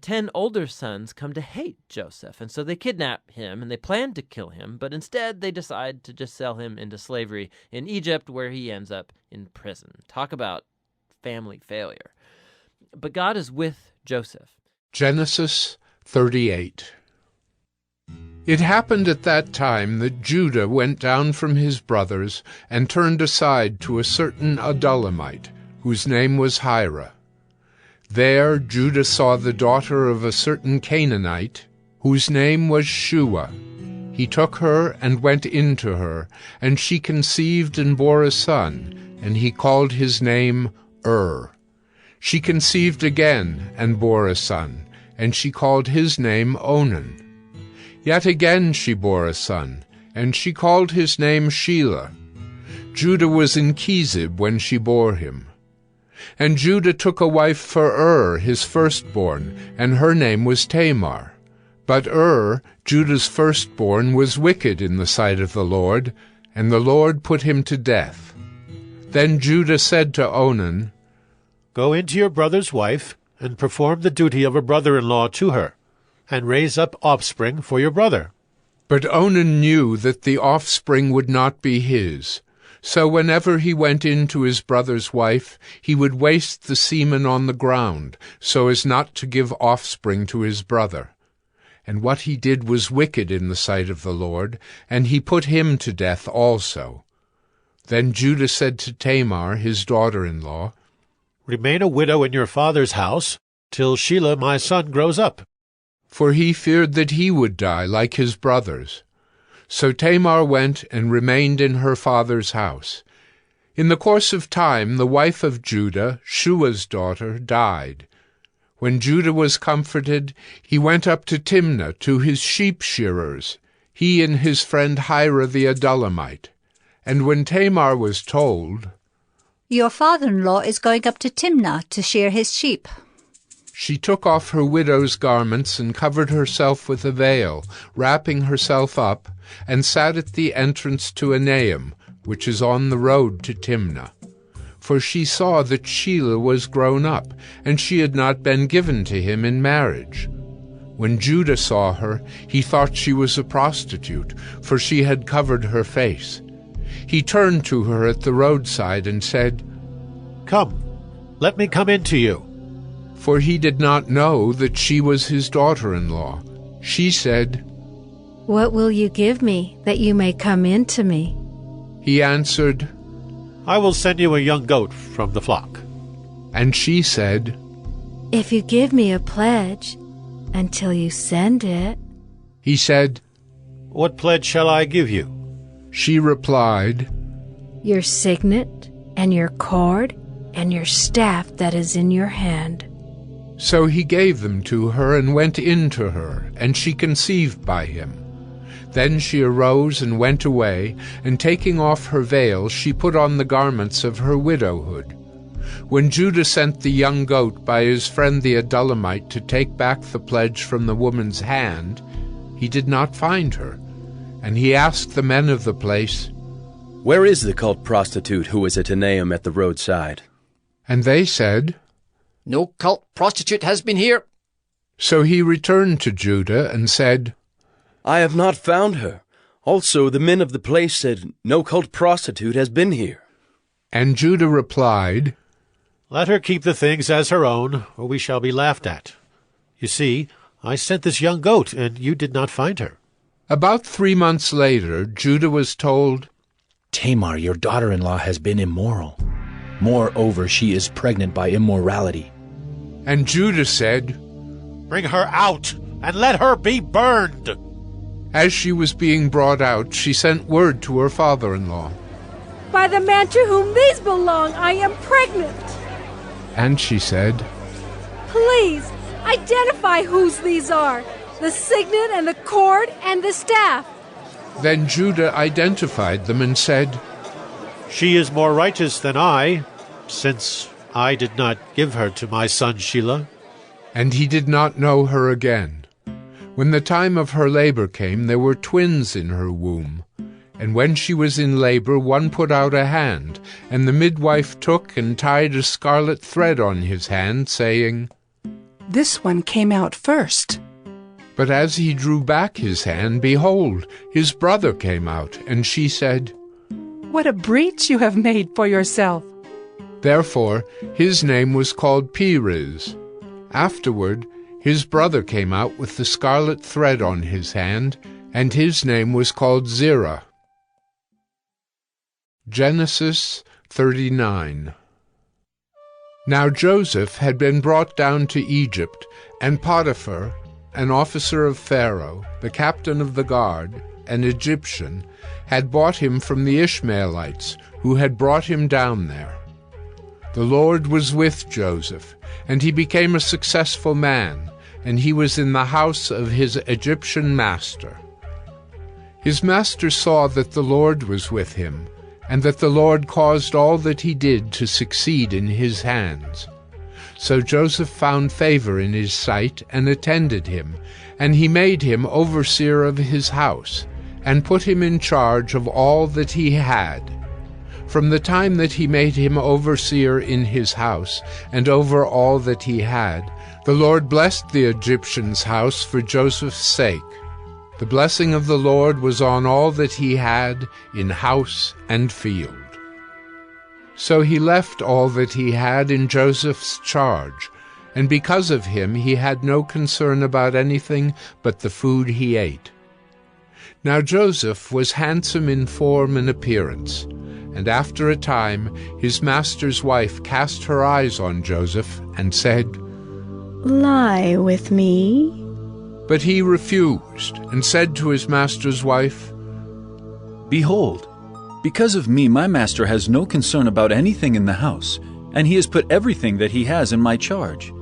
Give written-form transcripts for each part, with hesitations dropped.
10 older sons come to hate Joseph, and so they kidnap him, and they plan to kill him, but instead they decide to just sell him into slavery in Egypt, where he ends up in prison. Talk about family failure. But God is with Joseph. Genesis 38. It happened at that time that Judah went down from his brothers and turned aside to a certain Adullamite, whose name was Hira. There Judah saw the daughter of a certain Canaanite, whose name was Shua. He took her and went in to her, and she conceived and bore a son, and he called his name She conceived again and bore a son, and she called his name Onan. Yet again she bore a son, and she called his name Shelah. Judah was in Chezib when she bore him. And Judah took a wife for his firstborn, and her name was Tamar. But Judah's firstborn, was wicked in the sight of the Lord, and the Lord put him to death. Then Judah said to Onan, Go into your brother's wife, and perform the duty of a brother-in-law to her, and raise up offspring for your brother. But Onan knew that the offspring would not be his. So whenever he went in to his brother's wife, he would waste the semen on the ground, so as not to give offspring to his brother. And what he did was wicked in the sight of the Lord, and he put him to death also. Then Judah said to Tamar, his daughter-in-law, Remain a widow in your father's house, till Shelah my son grows up. For he feared that he would die like his brothers. So Tamar went and remained in her father's house. In the course of time the wife of Judah, Shua's daughter, died. When Judah was comforted, he went up to Timnah to his sheep-shearers, he and his friend Hira the Adullamite. And when Tamar was told, Your father-in-law is going up to Timnah to shear his sheep, she took off her widow's garments and covered herself with a veil, wrapping herself up, and sat at the entrance to Enaim, which is on the road to Timnah. For she saw that Shelah was grown up, and she had not been given to him in marriage. When Judah saw her, he thought she was a prostitute, for she had covered her face. He turned to her at the roadside and said, Come, let me come in to you. For he did not know that she was his daughter-in-law. She said, What will you give me, that you may come in to me? He answered, I will send you a young goat from the flock. And she said, If you give me a pledge, until you send it. He said, What pledge shall I give you? She replied, Your signet, and your cord, and your staff that is in your hand. So he gave them to her and went in to her, and she conceived by him. Then she arose and went away, and taking off her veil, she put on the garments of her widowhood. When Judah sent the young goat by his friend the Adullamite to take back the pledge from the woman's hand, he did not find her. And he asked the men of the place, Where is the cult prostitute who was at Enaim at the roadside? And they said, No cult prostitute has been here. So he returned to Judah and said, I have not found her. Also the men of the place said, No cult prostitute has been here. And Judah replied, Let her keep the things as her own, or we shall be laughed at. You see, I sent this young goat, and you did not find her. About 3 months later, Judah was told, Tamar, your daughter-in-law, has been immoral. Moreover, she is pregnant by immorality. And Judah said, Bring her out, and let her be burned. As she was being brought out, she sent word to her father-in-law. By the man to whom these belong, I am pregnant. And she said, Please, identify whose these are, the signet and the cord and the staff. Then Judah identified them and said, She is more righteous than I, since I did not give her to my son Shelah. And he did not know her again. When the time of her labor came, there were twins in her womb. And when she was in labor, one put out a hand, and the midwife took and tied a scarlet thread on his hand, saying, This one came out first." But as he drew back his hand, behold, his brother came out, and she said, "What a breach you have made for yourself." Therefore his name was called Perez. Afterward his brother came out with the scarlet thread on his hand, and his name was called Zerah. Genesis 39. Now Joseph had been brought down to Egypt, and Potiphar, an officer of Pharaoh, the captain of the guard, an Egyptian, had bought him from the Ishmaelites, who had brought him down there. The Lord was with Joseph, and he became a successful man, and he was in the house of his Egyptian master. His master saw that the Lord was with him, and that the Lord caused all that he did to succeed in his hands. So Joseph found favor in his sight and attended him, and he made him overseer of his house, and put him in charge of all that he had. From the time that he made him overseer in his house, and over all that he had, the Lord blessed the Egyptian's house for Joseph's sake. The blessing of the Lord was on all that he had in house and field. So he left all that he had in Joseph's charge, and because of him he had no concern about anything but the food he ate. Now Joseph was handsome in form and appearance, and after a time his master's wife cast her eyes on Joseph and said, "Lie with me." But he refused, and said to his master's wife, Behold, because of me my master has no concern about anything in the house, and he has put everything that he has in my charge.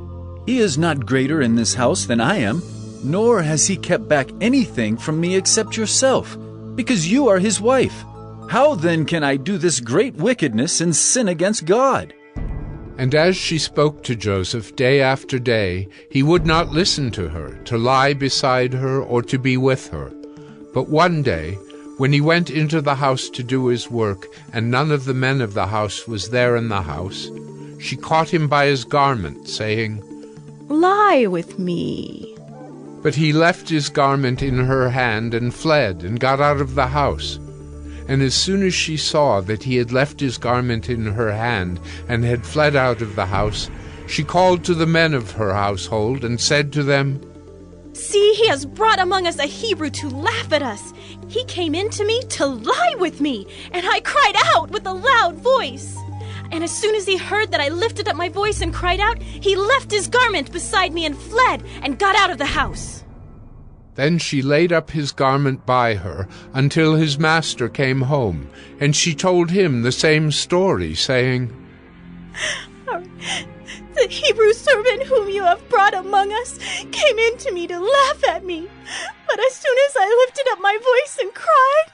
He is not greater in this house than I am, nor has he kept back anything from me except yourself, because you are his wife. How then can I do this great wickedness and sin against God?" And as she spoke to Joseph day after day, he would not listen to her, to lie beside her or to be with her. But one day, when he went into the house to do his work, and none of the men of the house was there in the house, she caught him by his garment, saying, "Lie with me." But he left his garment in her hand and fled and got out of the house. And as soon as she saw that he had left his garment in her hand and had fled out of the house, she called to the men of her household and said to them, "See, he has brought among us a Hebrew to laugh at us. He came in to me to lie with me, and I cried out with a loud voice. And as soon as he heard that I lifted up my voice and cried out, he left his garment beside me and fled and got out of the house." Then she laid up his garment by her until his master came home, and she told him the same story, saying, "The Hebrew servant whom you have brought among us came in to me to laugh at me. But as soon as I lifted up my voice and cried,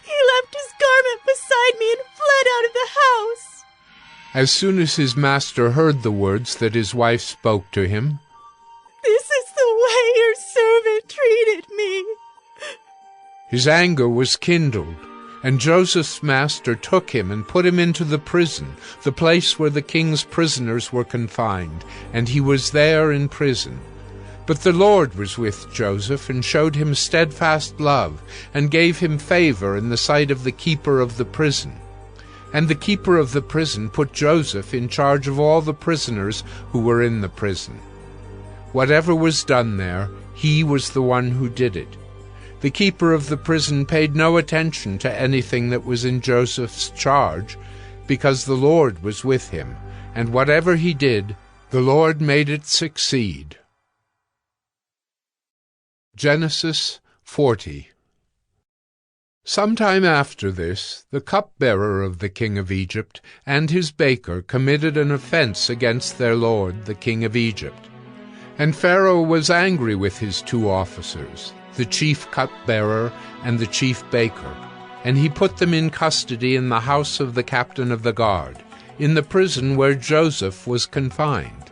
he left his garment beside me and fled out of the house." As soon as his master heard the words that his wife spoke to him, "This is the way your servant treated me," his anger was kindled, and Joseph's master took him and put him into the prison, the place where the king's prisoners were confined, and he was there in prison. But the Lord was with Joseph and showed him steadfast love, and gave him favor in the sight of the keeper of the prison. And the keeper of the prison put Joseph in charge of all the prisoners who were in the prison. Whatever was done there, he was the one who did it. The keeper of the prison paid no attention to anything that was in Joseph's charge, because the Lord was with him, and whatever he did, the Lord made it succeed. Genesis 40. Sometime after this, the cupbearer of the king of Egypt and his baker committed an offense against their lord, the king of Egypt. And Pharaoh was angry with his two officers, the chief cupbearer and the chief baker, and he put them in custody in the house of the captain of the guard, in the prison where Joseph was confined.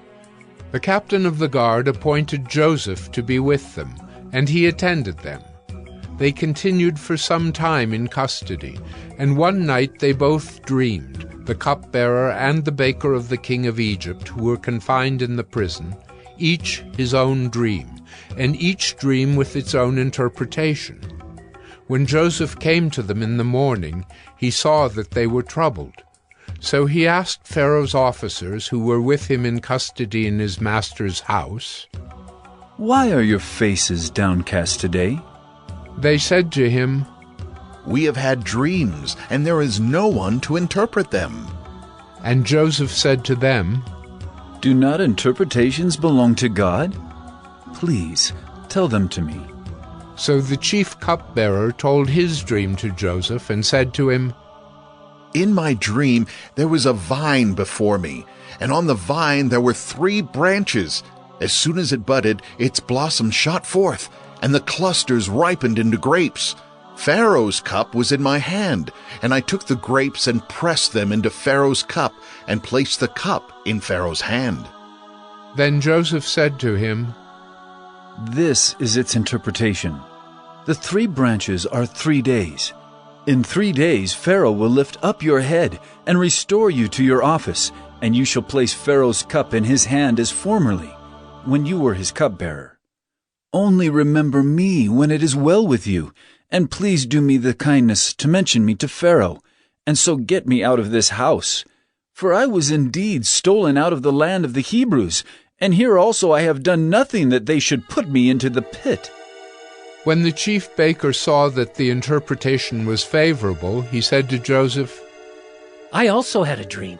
The captain of the guard appointed Joseph to be with them, and he attended them. They continued for some time in custody, and one night they both dreamed, the cupbearer and the baker of the king of Egypt, who were confined in the prison, each his own dream, and each dream with its own interpretation. When Joseph came to them in the morning, he saw that they were troubled. So he asked Pharaoh's officers who were with him in custody in his master's house, "Why are your faces downcast today?" They said to him, "We have had dreams, and there is no one to interpret them." And Joseph said to them, "Do not interpretations belong to God? Please, tell them to me." So the chief cupbearer told his dream to Joseph and said to him, "In my dream there was a vine before me, and on the vine there were 3 branches. As soon as it budded, its blossoms shot forth, and the clusters ripened into grapes. Pharaoh's cup was in my hand, and I took the grapes and pressed them into Pharaoh's cup and placed the cup in Pharaoh's hand." Then Joseph said to him, "This is its interpretation. The 3 branches are 3 days. In 3 days Pharaoh will lift up your head and restore you to your office, and you shall place Pharaoh's cup in his hand as formerly, when you were his cupbearer. Only remember me when it is well with you, and please do me the kindness to mention me to Pharaoh, and so get me out of this house. For I was indeed stolen out of the land of the Hebrews, and here also I have done nothing that they should put me into the pit." When the chief baker saw that the interpretation was favorable, he said to Joseph, "I also had a dream.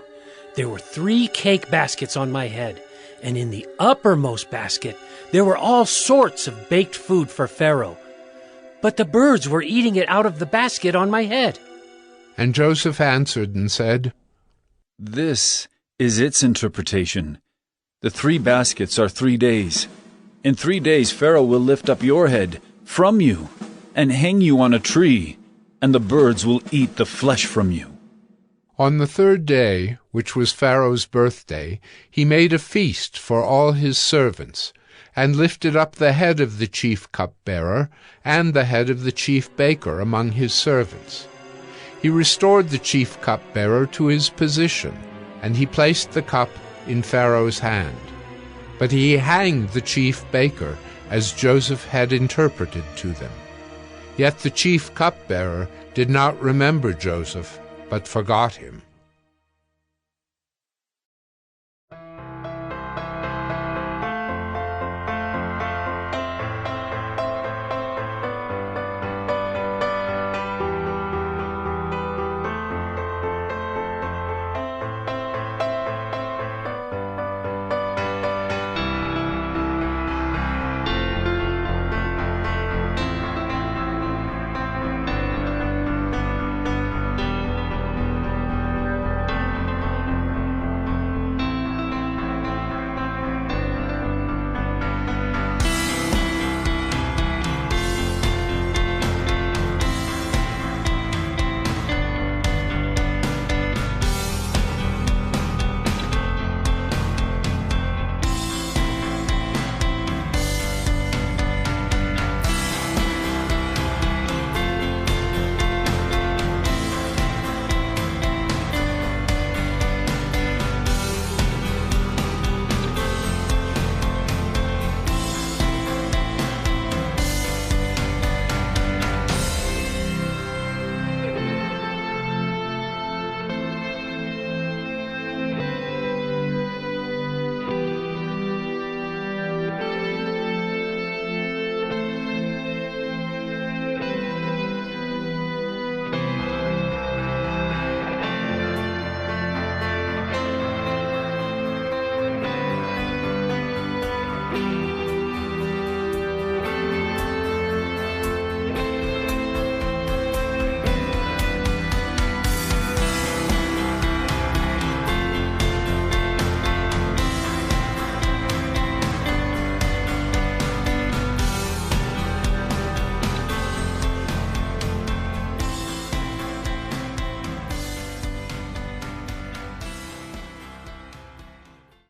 There were 3 cake baskets on my head, and in the uppermost basket there were all sorts of baked food for Pharaoh. But the birds were eating it out of the basket on my head." And Joseph answered and said, "This is its interpretation. The 3 baskets are 3 days. In 3 days Pharaoh will lift up your head from you and hang you on a tree, and the birds will eat the flesh from you." On the 3rd day, which was Pharaoh's birthday, he made a feast for all his servants, and lifted up the head of the chief cupbearer and the head of the chief baker among his servants. He restored the chief cupbearer to his position, and he placed the cup in Pharaoh's hand. But he hanged the chief baker, as Joseph had interpreted to them. Yet the chief cupbearer did not remember Joseph, but forgot him.